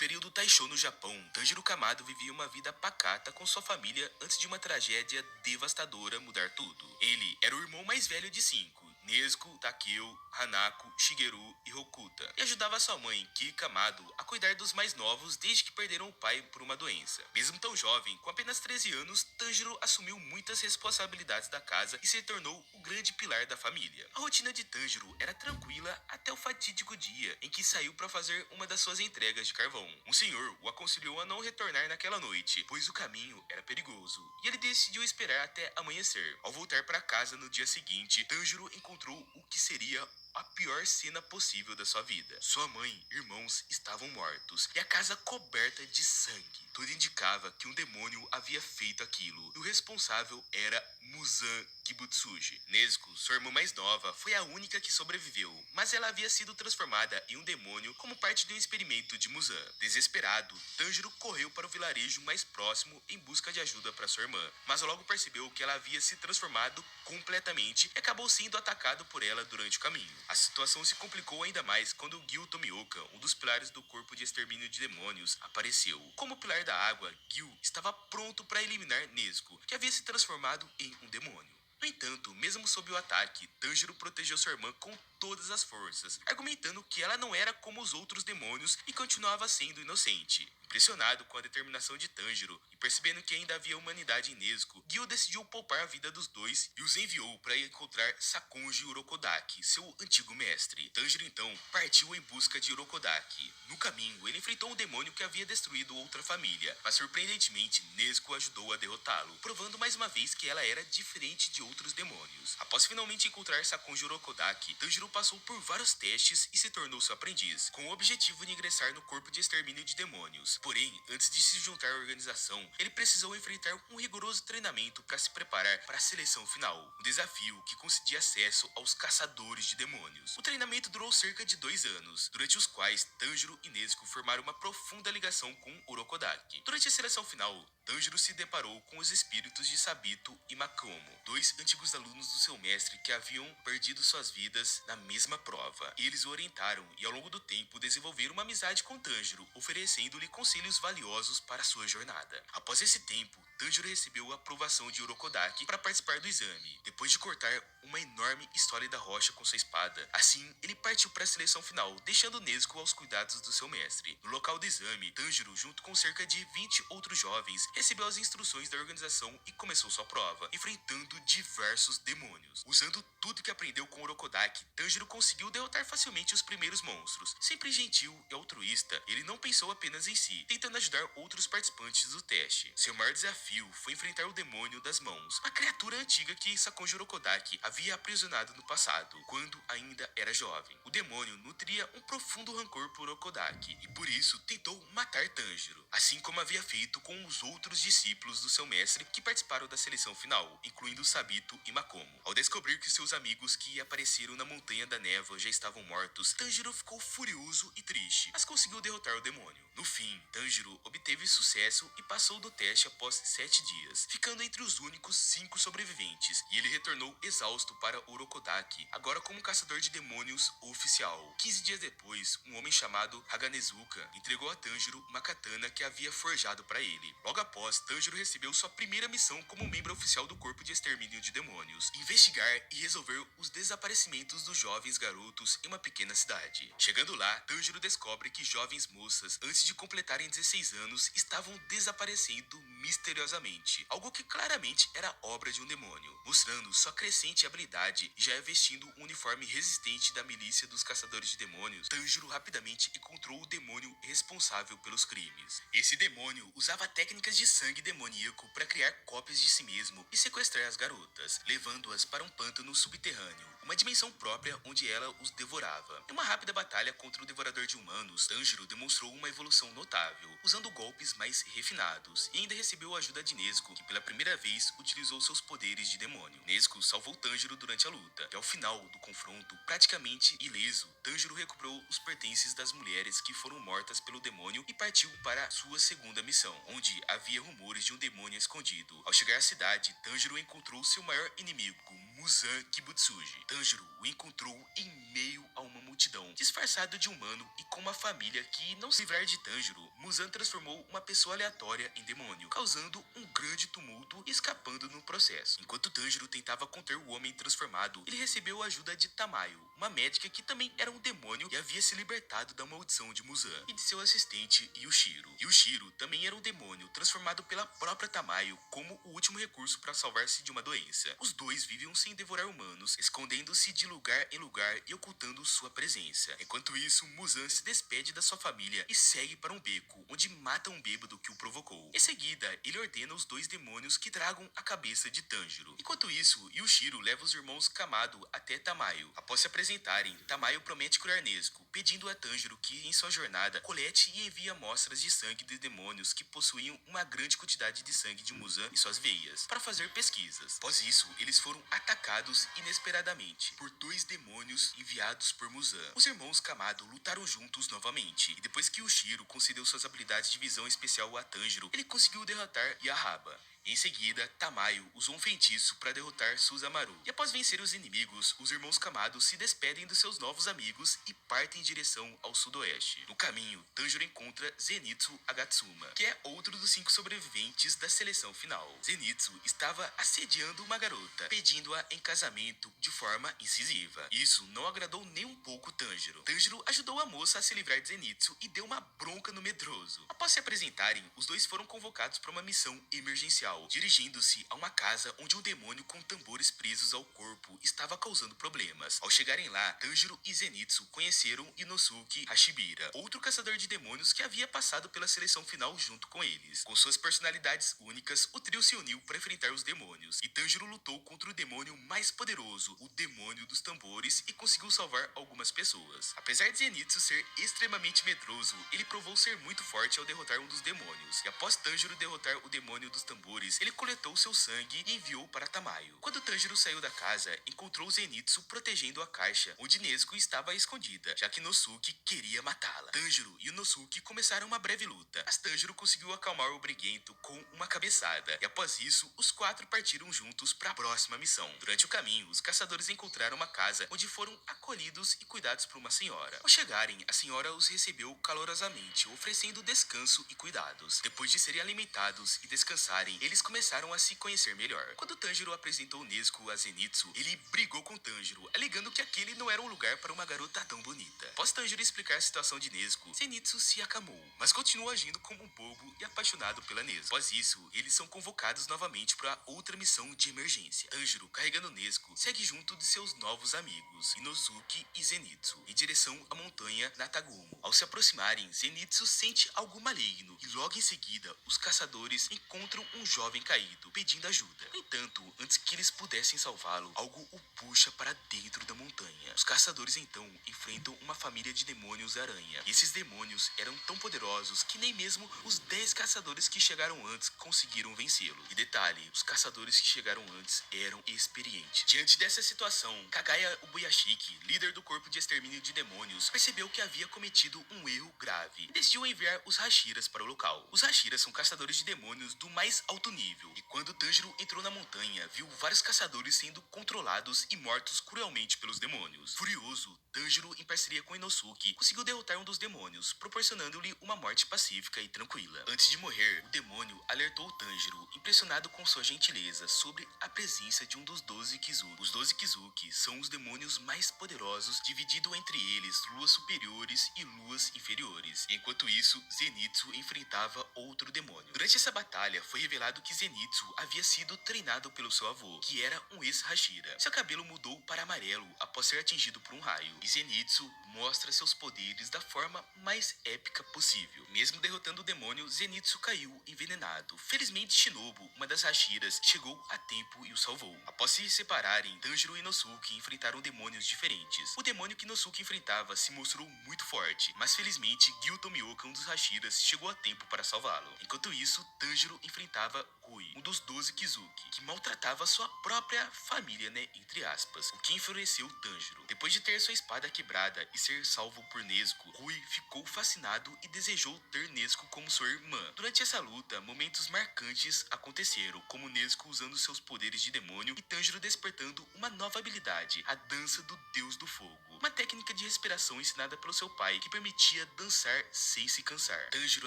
período Taisho no Japão, Tanjiro Kamado vivia uma vida pacata com sua família antes de uma tragédia devastadora mudar tudo. Ele era o irmão mais velho de cinco, Nezuko, Takeo, Hanako, Shigeru e Hokuta, e ajudava sua mãe, Ki Kamado, a cuidar dos mais novos desde que perderam o pai por uma doença. Mesmo tão jovem, com apenas 13 anos, Tanjiro assumiu muitas responsabilidades da casa e se tornou o grande pilar da família. A rotina de Tanjiro era tranquila até o fatídico dia em que saiu para fazer uma das suas entregas de carvão. Um senhor o aconselhou a não retornar naquela noite, pois o caminho era perigoso, e ele decidiu esperar até amanhecer. Ao voltar para casa no dia seguinte, Tanjiro encontrou o que seria a pior cena possível da sua vida. Sua mãe e irmãos estavam mortos e a casa coberta de sangue. Tudo indicava que um demônio havia feito aquilo e o responsável era Muzan Kibutsuji. Nezuko, sua irmã mais nova, foi a única que sobreviveu, mas ela havia sido transformada em um demônio como parte de um experimento de Muzan. Desesperado, Tanjiro correu para o vilarejo mais próximo em busca de ajuda para sua irmã, mas logo percebeu que ela havia se transformado completamente e acabou sendo atacado por ela durante o caminho. A situação se complicou ainda mais quando Gil Tomioka, um dos pilares do corpo de extermínio de demônios, apareceu. Como pilar da água, Gil estava pronto para eliminar Nezuko, que havia se transformado em um demônio. No entanto, mesmo sob o ataque, Tanjiro protegeu sua irmã com todas as forças, argumentando que ela não era como os outros demônios e continuava sendo inocente. Impressionado com a determinação de Tanjiro e percebendo que ainda havia humanidade em Nezuko, Gil decidiu poupar a vida dos dois e os enviou para encontrar Sakonji Urokodaki, seu antigo mestre. Tanjiro então partiu em busca de Urokodaki. No caminho, ele enfrentou um demônio que havia destruído outra família, mas surpreendentemente Nezuko ajudou a derrotá-lo, provando mais uma vez que ela era diferente de outros demônios. Após finalmente encontrar Sakonji Urokodaki, Tanjiro passou por vários testes e se tornou seu aprendiz, com o objetivo de ingressar no corpo de extermínio de demônios. Porém, antes de se juntar à organização, ele precisou enfrentar um rigoroso treinamento para se preparar para a seleção final, um desafio que concedia acesso aos caçadores de demônios. O treinamento durou cerca de 2 anos, durante os quais Tanjiro e Nezuko formaram uma profunda ligação com Urokodaki. Durante a seleção final, Tanjiro se deparou com os espíritos de Sabito e Makomo, dois antigos alunos do seu mestre que haviam perdido suas vidas na mesma prova. Eles o orientaram e ao longo do tempo desenvolveram uma amizade com Tanjiro, oferecendo-lhe conselhos valiosos para sua jornada. Após esse tempo, Tanjiro recebeu a aprovação de Urokodaki para participar do exame, depois de cortar uma enorme sólida rocha com sua espada. Assim, ele partiu para a seleção final, deixando Nezuko aos cuidados do seu mestre. No local do exame, Tanjiro, junto com cerca de 20 outros jovens, recebeu as instruções da organização e começou sua prova, enfrentando diversos demônios. Usando tudo que aprendeu com Urokodaki, Tanjiro conseguiu derrotar facilmente os primeiros monstros. Sempre gentil e altruísta, ele não pensou apenas em si, tentando ajudar outros participantes do teste. Seu maior desafio foi enfrentar o demônio das mãos, uma criatura antiga que Sakonji Urokodaki havia aprisionado no passado, quando ainda era jovem. O demônio nutria um profundo rancor por Urokodaki e por isso tentou matar Tanjiro, assim como havia feito com os outros discípulos do seu mestre que participaram da seleção final, incluindo Sabito e Makomo. Ao descobrir que seus amigos que apareceram na Montanha da Névoa já estavam mortos, Tanjiro ficou furioso e triste, mas conseguiu derrotar o demônio. No fim, Tanjiro obteve sucesso e passou do teste após 7 dias, ficando entre os únicos 5 sobreviventes, e ele retornou exausto para Urokodaki, agora como caçador de demônios oficial. 15 dias depois, um homem chamado Haganezuka entregou a Tanjiro uma katana que havia forjado para ele. Logo após, Tanjiro recebeu sua primeira missão como membro oficial do corpo de extermínio de demônios: investigar e resolver os desaparecimentos dos jovens garotos em uma pequena cidade. Chegando lá, Tanjiro descobre que jovens moças, antes de completarem 16 anos, estavam desaparecendo misteriosamente, algo que claramente era obra de um demônio, mostrando sua crescente habilidade e já vestindo um uniforme resistente da milícia dos caçadores de demônios. Tanjiro rapidamente encontrou o demônio responsável pelos crimes. Esse demônio usava técnicas de sangue demoníaco para criar cópias de si mesmo e sequestrar as garotas, levando-as para um pântano subterrâneo, uma dimensão própria onde ela os devorava. Em uma rápida batalha contra o devorador de humanos, Tanjiro demonstrou uma evolução notável, usando golpes mais refinados, e ainda recebeu a ajuda de Nezuko, que pela primeira vez utilizou seus poderes de demônio. Nezuko salvou Tanjiro durante a luta, e ao final do confronto, praticamente ileso, Tanjiro recuperou os pertences das mulheres que foram mortas pelo demônio e partiu para sua segunda missão, onde havia rumores de um demônio escondido. Ao chegar à cidade, Tanjiro encontrou seu seu maior inimigo, Muzan Kibutsuji. Tanjiro o encontrou em meio a uma multidão, disfarçado de humano e com uma família que, não se livrar de Tanjiro, Muzan transformou uma pessoa aleatória em demônio, causando um grande tumulto e escapando no processo. Enquanto Tanjiro tentava conter o homem transformado, ele recebeu a ajuda de Tamayo, uma médica que também era um demônio e havia se libertado da maldição de Muzan, e de seu assistente Yushiro. Yushiro também era um demônio, transformado pela própria Tamayo como o último recurso para salvar-se de uma doença. Os dois viviam sem devorar humanos, escondendo-se de lugar em lugar e ocultando sua presença. Enquanto isso, Muzan se despede da sua família e segue para um beco, onde mata um bêbado que o provocou. Em seguida, ele ordena os dois demônios que tragam a cabeça de Tanjiro. Enquanto isso, Yushiro leva os irmãos Kamado até Tamayo. Após se apresentarem, Tamayo promete curar Nezuko, pedindo a Tanjiro que, em sua jornada, colete e envie amostras de sangue de demônios que possuíam uma grande quantidade de sangue de Muzan em suas veias, para fazer pesquisas. Após isso, eles foram atacados inesperadamente por dois demônios enviados por Muzan. Os irmãos Kamado lutaram juntos novamente, e depois que Yushiro concedeu suas habilidades de visão especial a Tanjiro, ele conseguiu derrotar Yahaba. Em seguida, Tamayo usou um feitiço para derrotar Suzumaru. E após vencer os inimigos, os irmãos Kamado se despedem dos seus novos amigos e partem em direção ao sudoeste. No caminho, Tanjiro encontra Zenitsu Agatsuma, que é outro dos 5 sobreviventes da seleção final. Zenitsu estava assediando uma garota, pedindo-a em casamento de forma incisiva. Isso não agradou nem um pouco Tanjiro. Tanjiro ajudou a moça a se livrar de Zenitsu e deu uma bronca no medroso. Após se apresentarem, os dois foram convocados para uma missão emergencial, dirigindo-se a uma casa onde um demônio com tambores presos ao corpo estava causando problemas. Ao chegarem lá, Tanjiro e Zenitsu conheceram Inosuke Hashibira, outro caçador de demônios que havia passado pela seleção final junto com eles. Com suas personalidades únicas, o trio se uniu para enfrentar os demônios, e Tanjiro lutou contra o demônio mais poderoso, o demônio dos tambores, e conseguiu salvar algumas pessoas. Apesar de Zenitsu ser extremamente medroso, ele provou ser muito forte ao derrotar um dos demônios, e após Tanjiro derrotar o demônio dos tambores, ele coletou seu sangue e enviou para Tamayo. Quando Tanjiro saiu da casa, encontrou Zenitsu protegendo a caixa onde Nezuko estava escondida, já que Inosuke queria matá-la. Tanjiro e Inosuke começaram uma breve luta, mas Tanjiro conseguiu acalmar o briguento com uma cabeçada, e após isso, os 4 partiram juntos para a próxima missão. Durante o caminho, os caçadores encontraram uma casa onde foram acolhidos e cuidados por uma senhora. Ao chegarem, a senhora os recebeu calorosamente, oferecendo descanso e cuidados. Depois de serem alimentados e descansarem, eles começaram a se conhecer melhor. Quando Tanjiro apresentou Nezuko a Zenitsu, ele brigou com Tanjiro, alegando que aquele não era um lugar para uma garota tão bonita. Após Tanjiro explicar a situação de Nezuko, Zenitsu se acalmou, mas continuou agindo como um bobo e apaixonado pela Nezuko. Após isso, eles são convocados novamente para outra missão de emergência. Tanjiro, carregando Nezuko, segue junto de seus novos amigos, Inosuke e Zenitsu, em direção à montanha Natagumo. Ao se aproximarem, Zenitsu sente algo maligno, e logo em seguida, os caçadores encontram um jovem caído, pedindo ajuda. No entanto, antes que eles pudessem salvá-lo, algo o puxa para dentro da montanha. Os caçadores então enfrentam uma família de demônios aranha. E esses demônios eram tão poderosos que nem mesmo os 10 caçadores que chegaram antes conseguiram vencê-lo. E detalhe, os caçadores que chegaram antes eram experientes. Diante dessa situação, Kagaya Ubuyashiki, líder do corpo de extermínio de demônios, percebeu que havia cometido um erro grave e decidiu enviar os Hashiras para o local. Os Hashiras são caçadores de demônios do mais alto nível, e quando Tanjiro entrou na montanha, viu vários caçadores sendo controlados e mortos cruelmente pelos demônios. Furioso, Tanjiro, em parceria com Inosuke, conseguiu derrotar um dos demônios, proporcionando-lhe uma morte pacífica e tranquila. Antes de morrer, o demônio alertou Tanjiro, impressionado com sua gentileza, sobre a presença de um dos 12 Kizuki. Os 12 Kizuki são os demônios mais poderosos, dividido entre eles luas superiores e luas inferiores. Enquanto isso, Zenitsu enfrentava outro demônio. Durante essa batalha, foi revelado que Zenitsu havia sido treinado pelo seu avô, que era um ex-Hashira. Seu cabelo mudou para amarelo após ser atingido por um raio, e Zenitsu mostra seus poderes da forma mais épica possível. Mesmo derrotando o demônio, Zenitsu caiu envenenado. Felizmente, Shinobu, uma das Hashiras, chegou a tempo e o salvou. Após se separarem, Tanjiro e Inosuke enfrentaram demônios diferentes. O demônio que Inosuke enfrentava se mostrou muito forte, mas felizmente Gyu Tomioka, um dos Hashiras, chegou a tempo para salvá-lo. Enquanto isso, Tanjiro enfrentava Rui, um dos 12 Kizuki, que maltratava sua própria família, entre aspas, o que enfureceu Tanjiro. Depois de ter sua espada quebrada e ser salvo por Nezuko, Rui ficou fascinado e desejou ter Nezuko como sua irmã. Durante essa luta, momentos marcantes aconteceram, como Nezuko usando seus poderes de demônio e Tanjiro despertando uma nova habilidade, a dança do deus do fogo. Uma técnica de respiração ensinada pelo seu pai que permitia dançar sem se cansar. Tanjiro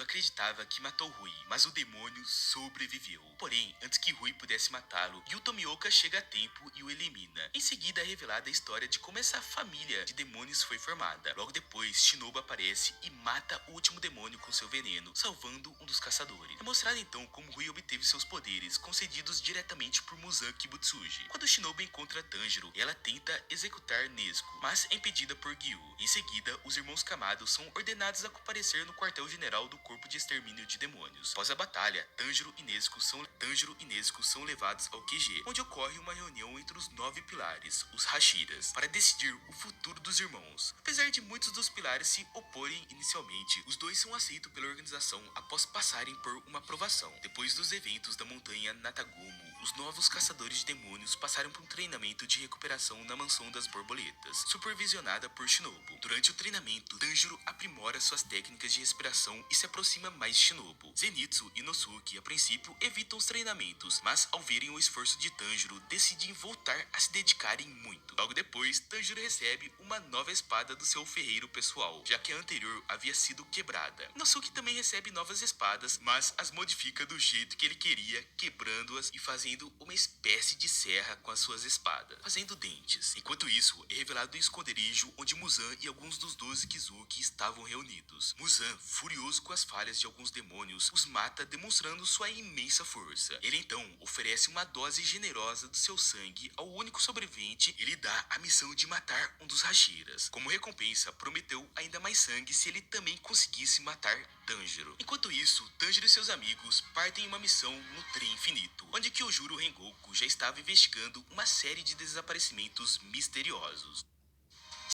acreditava que matou Rui, mas o demônio sobreviveu. Porém, antes que Rui pudesse matá-lo, Yu Tomioka chega a tempo e o elimina. Em seguida é revelada a história de como essa família de demônios foi formada. Logo depois, Shinobu aparece e mata o último demônio com seu veneno, salvando um dos caçadores. É mostrado então como Rui obteve seus poderes, concedidos diretamente por Muzan Kibutsuji. Quando Shinobu encontra Tanjiro, ela tenta executar Nezuko, mas é impedida por Gyu. Em seguida, os irmãos Kamado são ordenados a comparecer no quartel-general do Corpo de Extermínio de Demônios. Após a batalha, Tanjiro e Nezuko são levados ao QG, onde ocorre uma reunião entre os 9 pilares, os Hashiras, para decidir o futuro dos irmãos. Apesar de muitos dos pilares se oporem inicialmente, os dois são aceitos pela organização após passarem por uma aprovação. Depois dos eventos da montanha Natagomo, os novos caçadores de demônios passaram por um treinamento de recuperação na Mansão das Borboletas, supervisionada por Shinobu. Durante o treinamento, Tanjiro aprimora suas técnicas de respiração e se aproxima mais de Shinobu. Zenitsu e Inosuke, a princípio, evitam os treinamentos, mas ao verem o esforço de Tanjiro, decidem voltar a se dedicarem muito. Logo depois, Tanjiro recebe uma nova espada do seu ferreiro pessoal, já que a anterior havia sido quebrada. Inosuke também recebe novas espadas, mas as modifica do jeito que ele queria, quebrando-as e fazendo uma espécie de serra com as suas espadas, fazendo dentes. Enquanto isso, é revelado um esconderijo onde Muzan e alguns dos 12 Kizuki estavam reunidos. Muzan, furioso com as falhas de alguns demônios, os mata demonstrando sua imensa força. Ele então oferece uma dose generosa do seu sangue ao único sobrevivente e lhe dá a missão de matar um dos Hashiras. Como recompensa, prometeu ainda mais sangue se ele também conseguisse matar Tanjiro. Enquanto isso, Tanjiro e seus amigos partem em uma missão no Trem Infinito, onde Kyojuro Rengoku já estava investigando uma série de desaparecimentos misteriosos.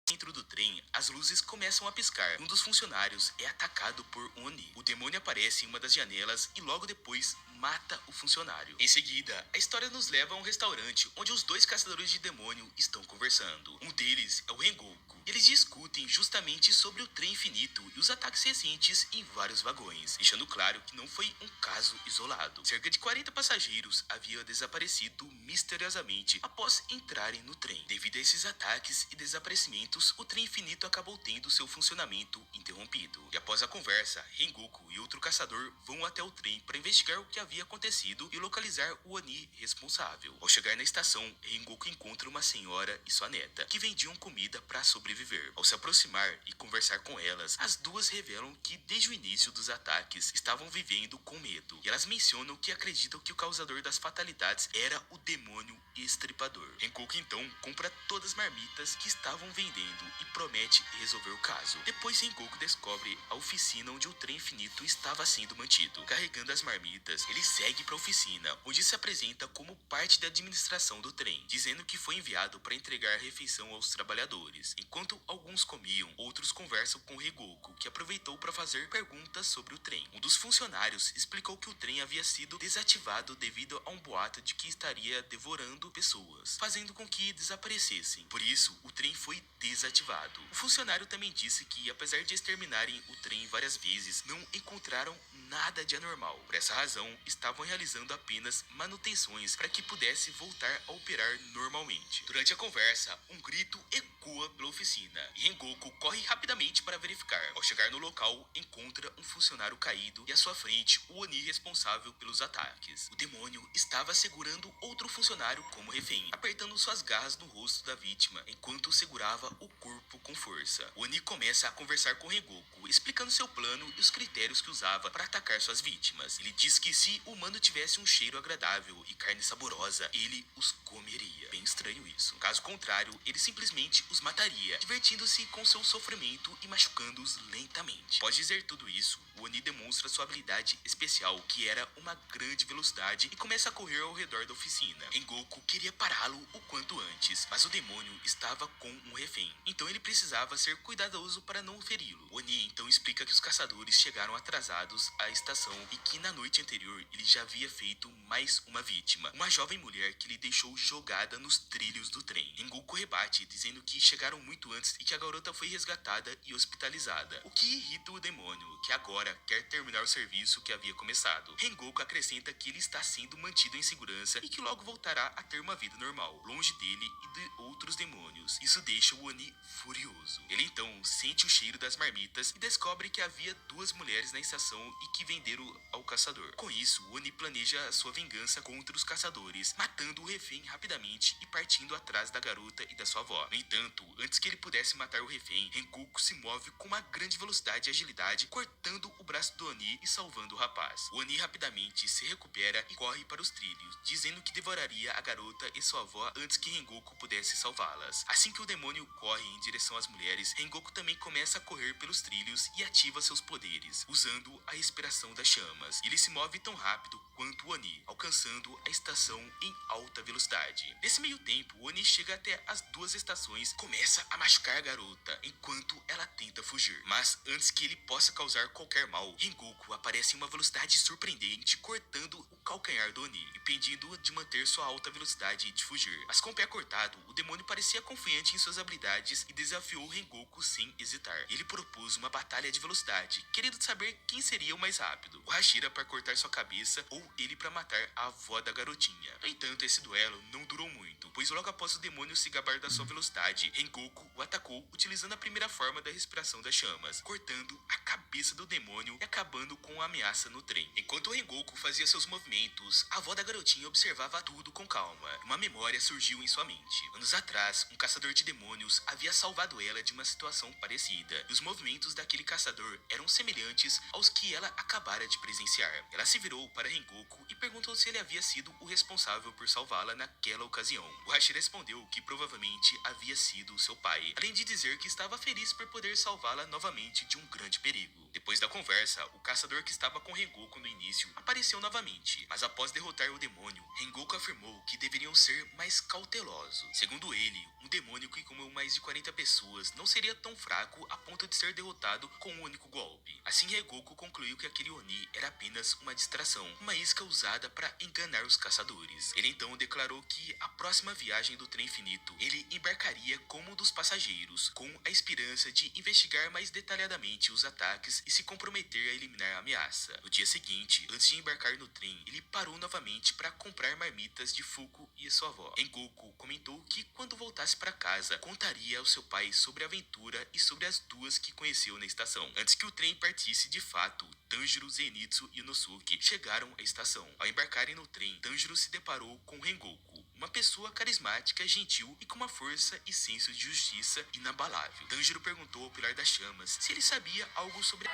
Dentro do trem, as luzes começam a piscar. Um dos funcionários é atacado por Oni. O demônio aparece em uma das janelas e logo depois mata o funcionário. Em seguida, a história nos leva a um restaurante onde os dois caçadores de demônio estão conversando. Um deles é o Rengoku. Eles discutem justamente sobre o trem infinito e os ataques recentes em vários vagões, deixando claro que não foi um caso isolado. Cerca de 40 passageiros haviam desaparecido misteriosamente após entrarem no trem. Devido a esses ataques e desaparecimentos, o trem infinito acabou tendo seu funcionamento interrompido. E após a conversa, Rengoku e outro caçador vão até o trem para investigar o que havia acontecido e localizar o Oni responsável. Ao chegar na estação, Rengoku encontra uma senhora e sua neta, que vendiam comida para sobreviver. Ao se aproximar e conversar com elas, as duas revelam que desde o início dos ataques estavam vivendo com medo. E elas mencionam que acreditam que o causador das fatalidades era o demônio estripador. Rengoku então compra todas as marmitas que estavam vendendo e promete resolver o caso. Depois Rengoku descobre a oficina onde o trem infinito estava sendo mantido. Carregando as marmitas, ele segue para a oficina, onde se apresenta como parte da administração do trem, dizendo que foi enviado para entregar a refeição aos trabalhadores. Enquanto alguns comiam, outros conversam com Rengoku, que aproveitou para fazer perguntas sobre o trem. Um dos funcionários explicou que o trem havia sido desativado devido a um boato de que estaria devorando pessoas, fazendo com que desaparecessem. Por isso, o trem foi desativado. O funcionário também disse que, apesar de exterminarem o trem várias vezes, não encontraram nada de anormal. Por essa razão, estavam realizando apenas manutenções para que pudesse voltar a operar normalmente. Durante a conversa, um grito ecoa pela oficina e Rengoku corre rapidamente para verificar. Ao chegar no local, encontra um funcionário caído e à sua frente o Oni responsável pelos ataques. O demônio estava segurando outro funcionário como refém, apertando suas garras no rosto da vítima enquanto segurava o corpo com força. O Oni começa a conversar com Rengoku, explicando seu plano e os critérios que usava para atacar suas vítimas. Ele diz que se o humano tivesse um cheiro agradável e carne saborosa, ele os comeria. Bem estranho isso. Caso contrário, ele simplesmente os mataria, divertindo-se com seu sofrimento e machucando-os lentamente. Após dizer tudo isso, o Oni demonstra sua habilidade especial, que era uma grande velocidade, e começa a correr ao redor da oficina. Rengoku queria pará-lo o quanto antes, mas o demônio estava com um refém, então ele precisava ser cuidadoso para não feri-lo. O Oni então explica que os caçadores chegaram atrasados à estação e que na noite anterior ele já havia feito mais uma vítima, uma jovem mulher que ele deixou jogada nos trilhos do trem. Rengoku rebate, dizendo que chegaram muito antes e que a garota foi resgatada e hospitalizada, o que irrita o demônio, que agora agora quer terminar o serviço que havia começado. Rengoku acrescenta que ele está sendo mantido em segurança e que logo voltará a ter uma vida normal, longe dele e de outros demônios. Isso deixa o Oni furioso. Ele então sente o cheiro das marmitas e descobre que havia duas mulheres na estação e que venderam ao caçador. Com isso, o Oni planeja a sua vingança contra os caçadores, matando o refém rapidamente e partindo atrás da garota e da sua avó. No entanto, antes que ele pudesse matar o refém, Rengoku se move com uma grande velocidade e agilidade, cortando o braço do Oni e salvando o rapaz. O Oni rapidamente se recupera e corre para os trilhos, dizendo que devoraria a garota e sua avó antes que Rengoku pudesse salvá-las. Assim que o demônio corre em direção às mulheres, Rengoku também começa a correr pelos trilhos e ativa seus poderes, usando a respiração das chamas. Ele se move tão rápido quanto o Oni, alcançando a estação em alta velocidade. Nesse meio tempo, o Oni chega até as duas estações e começa a machucar a garota, enquanto ela tenta fugir. Mas antes que ele possa causar qualquer mal, Rengoku aparece em uma velocidade surpreendente, cortando o calcanhar do Oni, impedindo-o de manter sua alta velocidade e de fugir. Mas com o pé cortado, o demônio parecia confiante em suas habilidades e desafiou Rengoku sem hesitar. Ele propôs uma batalha de velocidade, querendo saber quem seria o mais rápido, o Hashira para cortar sua cabeça ou ele para matar a avó da garotinha. No entanto, esse duelo não durou muito, pois logo após o demônio se gabar da sua velocidade, Rengoku o atacou utilizando a primeira forma da respiração das chamas, cortando a cabeça do demônio e acabando com a ameaça no trem. Enquanto Rengoku fazia seus movimentos, a avó da garotinha observava tudo com calma. Uma memória surgiu em sua mente. Anos atrás, um caçador de demônios havia salvado ela de uma situação parecida, e os movimentos daquele caçador eram semelhantes aos que ela acabara de presenciar. Ela se virou para Rengoku e perguntou se ele havia sido o responsável por salvá-la naquela ocasião. O Hashira respondeu que provavelmente havia sido seu pai, além de dizer que estava feliz por poder salvá-la novamente de um grande perigo. Depois da conversa, o caçador que estava com Rengoku no início apareceu novamente, mas após derrotar o demônio, Rengoku afirmou que deveriam ser mais cautelosos. Segundo ele, um demônio que comeu mais de 40 pessoas não seria tão fraco a ponto de ser derrotado com um único golpe. Assim, Rengoku concluiu que aquele Oni era apenas uma distração, uma isca usada para enganar os caçadores. Ele então declarou que a próxima viagem do trem infinito ele embarcaria como um dos passageiros, com a esperança de investigar mais detalhadamente os ataques e se comprometer a eliminar a ameaça. No dia seguinte, antes de embarcar no trem, ele parou novamente para comprar marmitas de Fuku e sua avó. Rengoku comentou que quando voltasse para casa, contaria ao seu pai sobre a aventura e sobre as duas que conheceu na estação. Antes que o trem partisse de fato, Tanjiro, Zenitsu e Inosuke chegaram à estação. Ao embarcarem no trem, Tanjiro se deparou com Rengoku, uma pessoa carismática, gentil e com uma força e senso de justiça inabalável. Tanjiro perguntou ao Pilar das Chamas se ele sabia algo sobre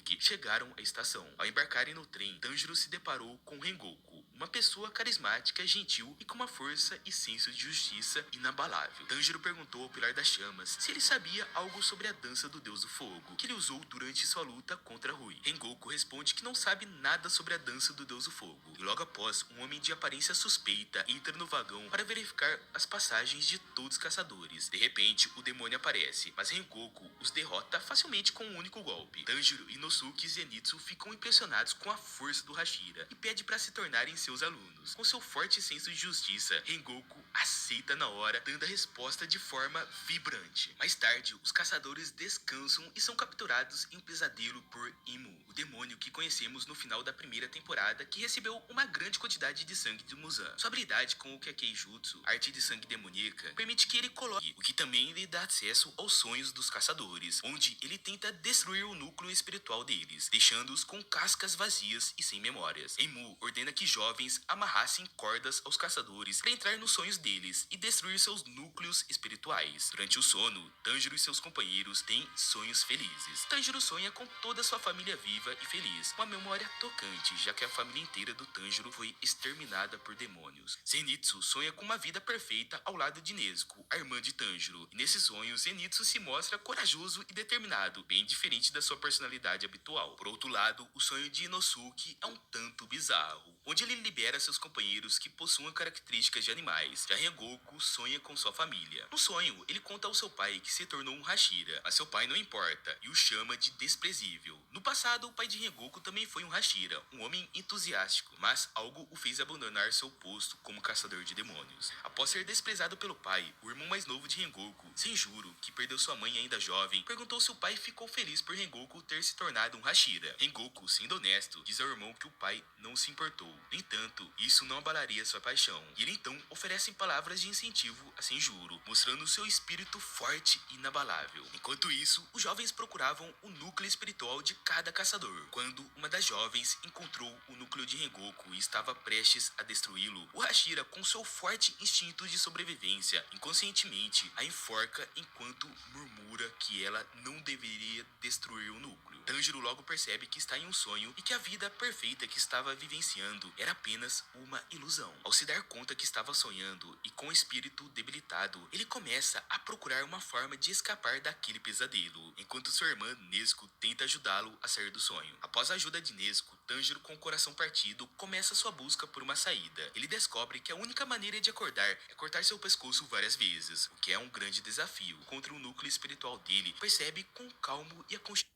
que chegaram à estação. Ao embarcarem no trem, Tanjiro se deparou com Rengoku, uma pessoa carismática, gentil e com uma força e senso de justiça inabalável. Tanjiro perguntou ao Pilar das Chamas se ele sabia algo sobre a dança do Deus do Fogo, que ele usou durante sua luta contra Rui. Rengoku responde que não sabe nada sobre a dança do Deus do Fogo, e logo após, um homem de aparência suspeita entra no vagão para verificar as passagens de todos os caçadores. De repente, o demônio aparece, mas Rengoku os derrota facilmente com um único golpe. Tanjiro, Inosuke e Zenitsu ficam impressionados com a força do Hashira e pede para se tornarem seus alunos. Com seu forte senso de justiça, Rengoku aceita na hora, dando a resposta de forma vibrante. Mais tarde, os caçadores descansam e são capturados em um pesadelo por Imu, o demônio que conhecemos no final da primeira temporada, que recebeu uma grande quantidade de sangue de Muzan. Sua habilidade com o Kekkei-jutsu, arte de sangue demoníaca, permite que ele coloque, o que também lhe dá acesso aos sonhos dos caçadores, onde ele tenta destruir o núcleo espiritual deles, deixando-os com cascas vazias e sem memórias. Imu ordena que jovens amarrassem cordas aos caçadores para entrar nos sonhos deles e destruir seus núcleos espirituais. Durante o sono, Tanjiro e seus companheiros têm sonhos felizes. Tanjiro sonha com toda sua família viva e feliz, uma memória tocante, já que a família inteira do Tanjiro foi exterminada por demônios. Zenitsu sonha com uma vida perfeita ao lado de Nezuko, a irmã de Tanjiro, e nesse sonho Zenitsu se mostra corajoso e determinado, bem diferente da sua personalidade habitual. Por outro lado, o sonho de Inosuke é um tanto bizarro, onde ele libera seus companheiros que possuam características de animais. Já Rengoku sonha com sua família. No sonho, ele conta ao seu pai que se tornou um Hashira, mas seu pai não importa e o chama de desprezível. No passado, o pai de Rengoku também foi um Hashira, um homem entusiástico, mas algo o fez abandonar seu posto como caçador de demônios. Após ser desprezado pelo pai, o irmão mais novo de Rengoku, Senjuro, que perdeu sua mãe ainda jovem, perguntou se o pai ficou feliz por Rengoku ter se tornado um Hashira. Rengoku, sendo honesto, diz ao irmão que o pai não se importou. No entanto, isso não abalaria sua paixão, e ele então oferece palavras de incentivo a Senjuro, mostrando seu espírito forte e inabalável. Enquanto isso, os jovens procuravam o núcleo espiritual de cada caçador. Quando uma das jovens encontrou o núcleo de Rengoku e estava prestes a destruí-lo, o Hashira, com seu forte instinto de sobrevivência, inconscientemente a enforca enquanto murmura que ela não deveria destruir o núcleo. Tanjiro logo percebe que está em um sonho e que a vida perfeita que estava vivenciando era apenas uma ilusão. Ao se dar conta que estava sonhando e com o espírito debilitado, ele começa a procurar uma forma de escapar daquele pesadelo, enquanto sua irmã Nezuko tenta ajudá-lo a sair do sonho. Após a ajuda de Nezuko, Tanjiro, com o coração partido, começa sua busca por uma saída. Ele descobre que a única maneira de acordar é cortar seu pescoço várias vezes, o que é um grande desafio. Contra o núcleo espiritual dele, percebe com calmo e aconchego.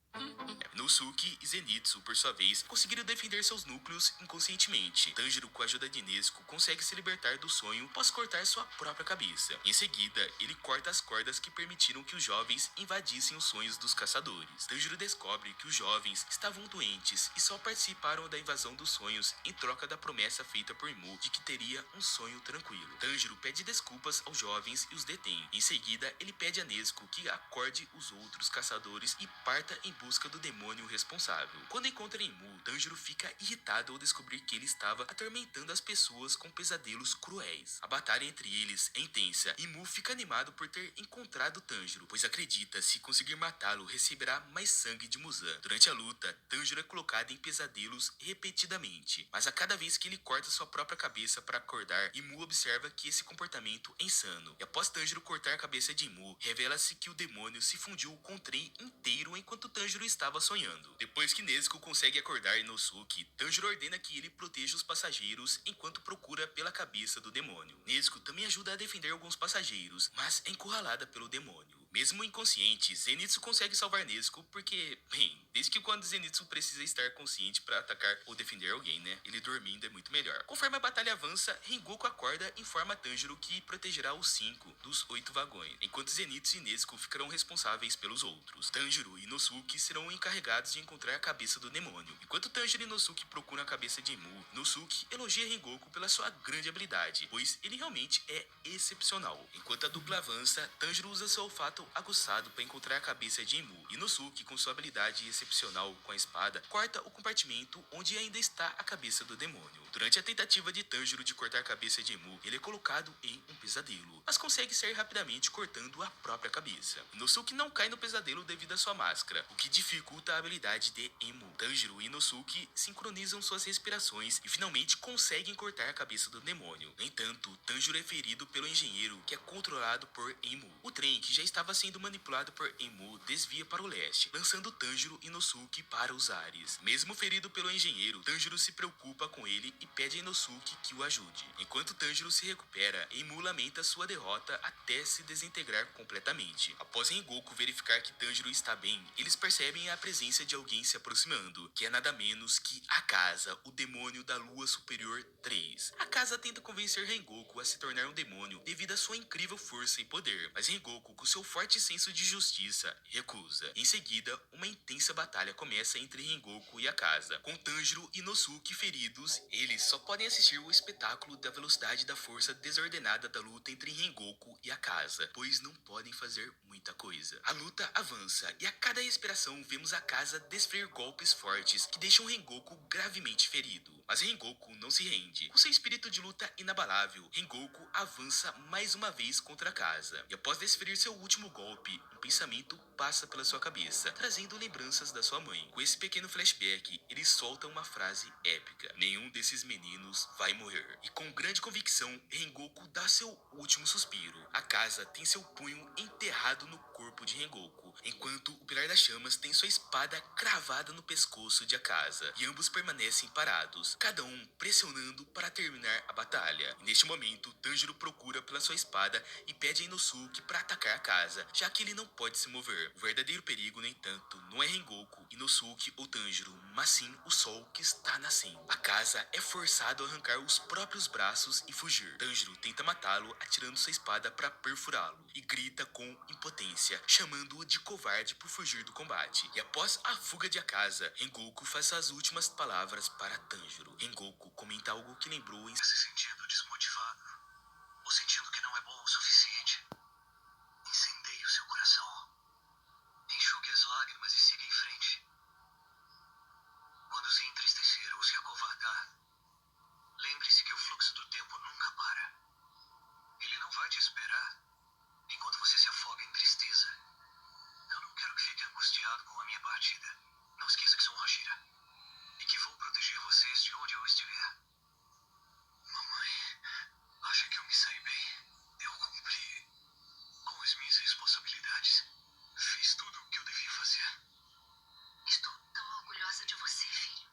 Inosuke e Zenitsu, por sua vez, conseguiram defender seus núcleos inconscientemente. Tanjiro, com a ajuda de Nezuko, consegue se libertar do sonho após cortar sua própria cabeça. Em seguida, ele corta as cordas que permitiram que os jovens invadissem os sonhos dos caçadores. Tanjiro descobre que os jovens estavam doentes e só participaram da invasão dos sonhos em troca da promessa feita por Mu de que teria um sonho tranquilo. Tanjiro pede desculpas aos jovens e os detém. Em seguida, ele pede a Nezuko que acorde os outros caçadores e parta em busca do demônio responsável. Quando encontra Mu, Tanjiro fica irritado ao descobrir que ele estava atormentando as pessoas com pesadelos cruéis. A batalha entre eles é intensa e Mu fica animado por ter encontrado Tanjiro, pois acredita se conseguir matá-lo receberá mais sangue de Muzan. Durante a luta, Tanjiro é colocado em pesadelos repetidamente, mas a cada vez que ele corta sua própria cabeça para acordar, Mu observa que esse comportamento é insano. E após Tanjiro cortar a cabeça de Mu, revela-se que o demônio se fundiu com o trem inteiro enquanto Tanjiro estava sonhando. Depois que Nezuko consegue acordar Inosuke, Tanjiro ordena que ele proteja os passageiros enquanto procura pela cabeça do demônio. Nezuko também ajuda a defender alguns passageiros, mas é encurralada pelo demônio. Mesmo inconsciente, Zenitsu consegue salvar Nezuko porque, bem, desde que quando Zenitsu precisa estar consciente para atacar ou defender alguém, né? Ele dormindo é muito melhor. Conforme a batalha avança, Rengoku acorda e informa Tanjiro que protegerá os 5 dos 8 vagões, enquanto Zenitsu e Nezuko ficarão responsáveis pelos outros. Tanjiro e Inosuke serão encarregados de encontrar a cabeça do demônio. Enquanto Tanjiro e Inosuke procuram a cabeça de Mu, Inosuke elogia Rengoku pela sua grande habilidade, pois ele realmente é excepcional. Enquanto a dupla avança, Tanjiro usa seu olfato aguçado para encontrar a cabeça de Mu. Inosuke, com sua habilidade excepcional com a espada, corta o compartimento onde ainda está a cabeça do demônio. Durante a tentativa de Tanjiro de cortar a cabeça de Mu, ele é colocado em um pesadelo, mas consegue sair rapidamente cortando a própria cabeça. Inosuke não cai no pesadelo devido à sua máscara, o que dificulta a habilidade de Mu. Tanjiro e Inosuke sincronizam suas respirações e finalmente conseguem cortar a cabeça do demônio. No entanto, Tanjiro é ferido pelo engenheiro, que é controlado por Mu. O trem, que já estava sendo manipulado por Mu, desvia para o leste, lançando Tanjiro e Inosuke para os ares. Mesmo ferido pelo engenheiro, Tanjiro se preocupa com ele e pede a Inosuke que o ajude. Enquanto Tanjiro se recupera, Mu lamenta sua derrota até se desintegrar completamente. Após Rengoku verificar que Tanjiro está bem, eles percebem a presença de alguém se aproximando, que é nada menos que Akaza, o demônio da Lua Superior 3. Akaza tenta convencer Rengoku a se tornar um demônio devido à sua incrível força e poder, mas Rengoku, com seu forte senso de justiça, recusa. Em seguida, uma intensa batalha começa entre Rengoku e Akaza. Com Tanjiro e Inosuke feridos, eles só podem assistir o espetáculo da velocidade da força desordenada da luta entre Rengoku e Akaza, pois não podem fazer muita coisa. A luta avança e a cada respiração vemos Akaza desferir golpes fortes que deixam Rengoku gravemente ferido. Mas Rengoku não se rende. Com seu espírito de luta inabalável, Rengoku avança mais uma vez contra Akaza. E após desferir seu último golpe, um pensamento passa pela sua cabeça, trazendo lembranças da sua mãe. Com esse pequeno flashback, ele solta uma frase épica: nenhum desses meninos vai morrer. E com grande convicção, Rengoku dá seu último suspiro. A casa tem seu punho enterrado no corpo de Rengoku, enquanto o Pilar das Chamas tem sua espada cravada no pescoço de Akaza, e ambos permanecem parados, cada um pressionando para terminar a batalha. E neste momento, Tanjiro procura pela sua espada e pede a Inosuke para atacar Akaza, já que ele não pode se mover. O verdadeiro perigo, no entanto, não é Rengoku, Inosuke ou Tanjiro, mas sim o sol que está nascendo. Akaza é forçado a arrancar os próprios braços e fugir. Tanjiro tenta matá-lo atirando sua espada para perfurá-lo e grita com impotência, chamando-o de covarde por fugir do combate. E após a fuga de Akaza, Rengoku faz as últimas palavras para Tanjiro. Rengoku comenta algo que lembrou em Se sentindo desmotivado, ou sentindo que não é bom o suficiente, incendeie o seu coração. Enxugue as lágrimas e siga em frente. Quando se entristecer ou se acovardar, lembre-se que o fluxo do tempo nunca para. Ele não vai te esperar enquanto você se afoga em tristeza. Eu não quero que fique angustiado com a minha partida. Não esqueça que sou um Hashira e que vou proteger vocês de onde eu estiver. Mamãe, acha que eu me saí bem? Eu cumpri com as minhas responsabilidades. Fiz tudo o que eu devia fazer. Estou tão orgulhosa de você, filho.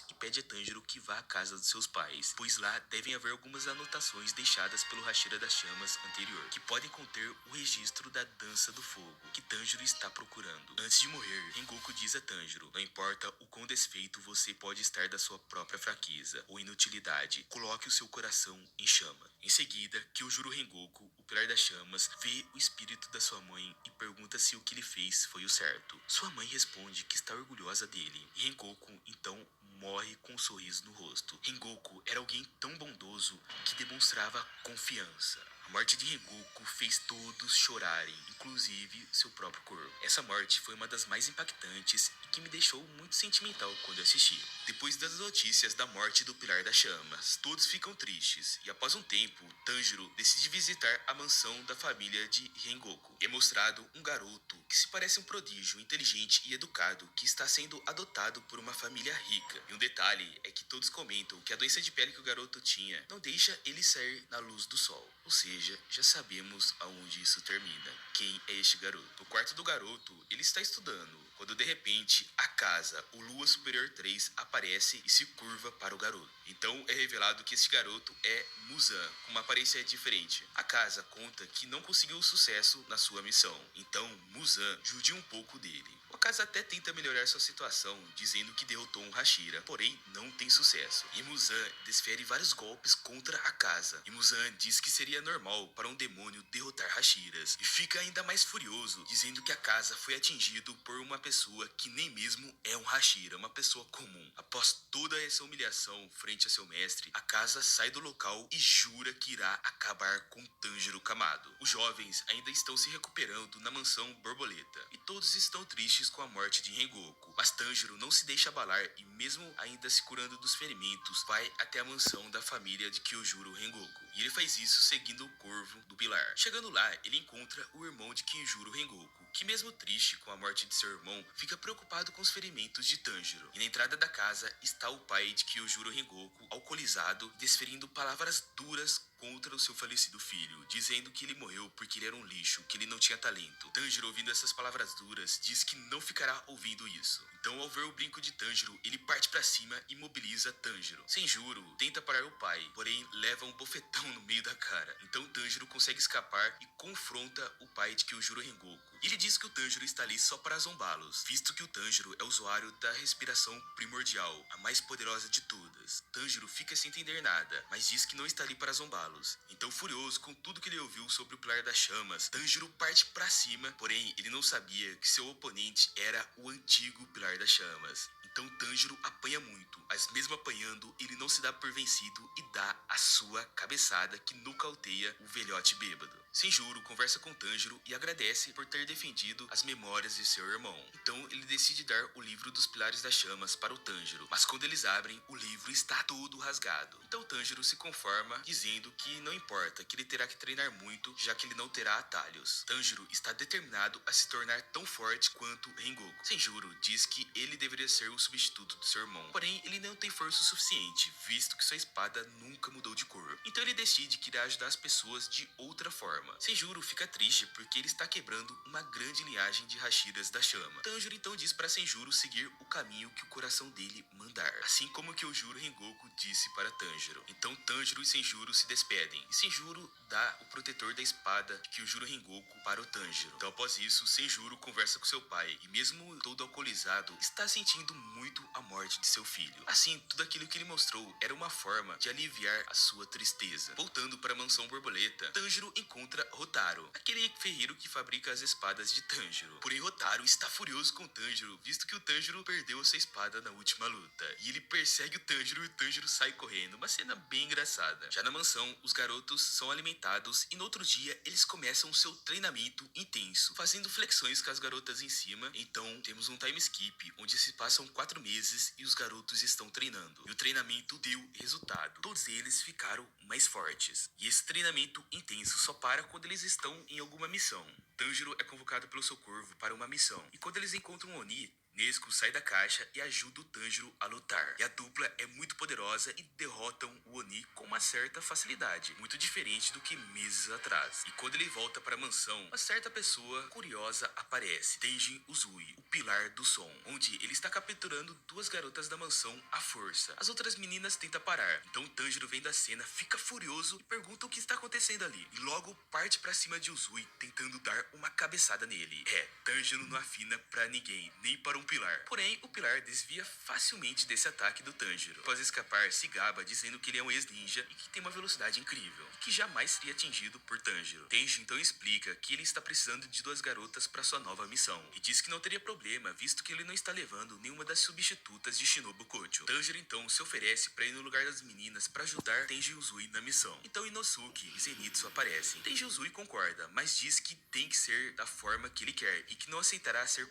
e pede a Tanjiro que vá à casa dos seus pais, pois lá devem haver algumas anotações deixadas pelo Hashira das Chamas anterior, que podem conter o registro da Dança do Fogo, que Tanjiro está procurando. Antes de morrer, Rengoku diz a Tanjiro: não importa o quão desfeito você pode estar da sua própria fraqueza ou inutilidade, coloque o seu coração em chama. Em seguida, Kyojuro Rengoku, o Pilar das Chamas, vê o espírito da sua mãe e pergunta se o que ele fez foi o certo. Sua mãe responde que está orgulhosa dele, e Rengoku então morre com um sorriso no rosto. Rengoku era alguém tão bondoso que demonstrava confiança. A morte de Rengoku fez todos chorarem, inclusive seu próprio corpo. Essa morte foi uma das mais impactantes e que me deixou muito sentimental quando eu assisti. Depois das notícias da morte do Pilar das Chamas, todos ficam tristes e após um tempo, Tanjiro decide visitar a mansão da família de Rengoku. É mostrado um garoto que se parece um prodígio, inteligente e educado que está sendo adotado por uma família rica. E um detalhe é que todos comentam que a doença de pele que o garoto tinha não deixa ele sair na luz do sol. Ou seja, já sabemos aonde isso termina. Quem é este garoto? No quarto do garoto, ele está estudando, quando de repente a casa, o Lua Superior 3, aparece e se curva para o garoto. Então é revelado que este garoto é Muzan, com uma aparência diferente. A casa conta que não conseguiu sucesso na sua missão, então Muzan judia um pouco dele. O Akaza até tenta melhorar sua situação, dizendo que derrotou um Hashira, porém não tem sucesso. E Muzan desfere vários golpes contra a casa. E Muzan diz que seria normal para um demônio derrotar Hashiras. E fica ainda mais furioso, dizendo que a casa foi atingido por uma pessoa que nem mesmo é um Hashira, uma pessoa comum. Após toda essa humilhação frente a seu mestre, a casa sai do local e jura que irá acabar com Tanjiro Kamado. Os jovens ainda estão se recuperando na mansão Borboleta, e todos estão tristes com a morte de Rengoku. Mas Tanjiro não se deixa abalar e mesmo ainda se curando dos ferimentos, vai até a mansão da família de Kyojuro Rengoku. E ele faz isso seguindo o corvo do pilar. Chegando lá, ele encontra o irmão de Kyojuro Rengoku, que mesmo triste com a morte de seu irmão, fica preocupado com os ferimentos de Tanjiro. E na entrada da casa está o pai de Kyojuro Rengoku, alcoolizado, desferindo palavras duras contra o seu falecido filho, dizendo que ele morreu porque ele era um lixo, que ele não tinha talento. Tanjiro, ouvindo essas palavras duras, diz que não ficará ouvindo isso. Então, ao ver o brinco de Tanjiro, ele parte para cima e imobiliza Tanjiro. Senjuro tenta parar o pai, porém leva um bofetão no meio da cara. Então Tanjiro consegue escapar e confronta o pai de Kyojuro Rengoku. Ele diz que o Tanjiro está ali só para zombá-los, visto que o Tanjiro é usuário da respiração primordial, a mais poderosa de todas. Tanjiro fica sem entender nada, mas diz que não está ali para zombá-los. Então, furioso com tudo que ele ouviu sobre o Pilar das Chamas, Tanjiro parte para cima, porém ele não sabia que seu oponente era o antigo Pilar das Chamas. Então Tanjiro apanha muito, mas mesmo apanhando, ele não se dá por vencido e dá a sua cabeçada que nocauteia o velhote bêbado. Senjuro conversa com Tanjiro e agradece por ter defendido as memórias de seu irmão. Então ele decide dar o livro dos Pilares das Chamas para o Tanjiro, mas quando eles abrem, o livro está todo rasgado. Então Tanjiro se conforma, dizendo que não importa, que ele terá que treinar muito, já que ele não terá atalhos. Tanjiro está determinado a se tornar tão forte quanto Rengoku. Senjuro diz que ele deveria ser o substituto do seu irmão, porém ele não tem força o suficiente, visto que sua espada nunca mudou de cor. Então ele decide que irá ajudar as pessoas de outra forma. Senjuro fica triste porque ele está quebrando uma grande linhagem de Hashiras da Chama. Tanjiro então diz para Senjuro seguir o caminho que o coração dele mandar, assim como que o Juro Rengoku disse para Tanjiro. Então Tanjiro e Senjuro se despedem, e Senjuro dá o protetor da espada que o Juro Rengoku para o Tanjiro. Então após isso, Senjuro conversa com seu pai, e mesmo todo alcoolizado, está sentindo muito a morte de seu filho. Assim, tudo aquilo que ele mostrou era uma forma de aliviar a sua tristeza. Voltando para a mansão borboleta, Tanjiro encontra Rotaro, aquele ferreiro que fabrica as espadas de Tanjiro. Porém, Rotaro está furioso com Tanjiro, visto que o Tanjiro perdeu a sua espada na última luta. E ele persegue o Tanjiro e o Tanjiro sai correndo, uma cena bem engraçada. Já na mansão, os garotos são alimentados e no outro dia eles começam o seu treinamento intenso, fazendo flexões com as garotas em cima. Então temos um time skip, onde se passam 4 meses e os garotos estão treinando. E o treinamento deu resultado. Todos eles ficaram mais fortes. E esse treinamento intenso só para quando eles estão em alguma missão. Tanjiro é convocado pelo seu corvo para uma missão. E quando eles encontram Oni, Nezuko sai da caixa e ajuda o Tanjiro a lutar. E a dupla é muito poderosa e derrotam o Oni com uma certa facilidade, muito diferente do que meses atrás. E quando ele volta para a mansão, uma certa pessoa curiosa aparece, Tenjin Uzui, o Pilar do Som, onde ele está capturando 2 garotas da mansão à força. As outras meninas tentam parar, então Tanjiro vendo a cena, fica furioso e pergunta o que está acontecendo ali. E logo parte para cima de Uzui, tentando dar uma cabeçada nele. Tanjiro não afina pra ninguém, nem para um pilar. Porém, o pilar desvia facilmente desse ataque do Tanjiro. Após escapar, se gaba dizendo que ele é um ex-ninja e que tem uma velocidade incrível, e que jamais seria atingido por Tanjiro. Tenji então explica que ele está precisando de 2 garotas para sua nova missão, e diz que não teria problema, visto que ele não está levando nenhuma das substitutas de Shinobu Kocho. Tanjiro então se oferece para ir no lugar das meninas para ajudar Tenji Uzui na missão. Então Inosuke e Zenitsu aparecem. Tenji Uzui concorda, mas diz que tem que ser da forma que ele quer e que não aceitará ser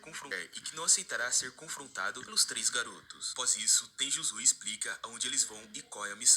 confrontado pelos 3 garotos. Após isso, Tenji Uzui explica aonde eles vão e qual é a missão.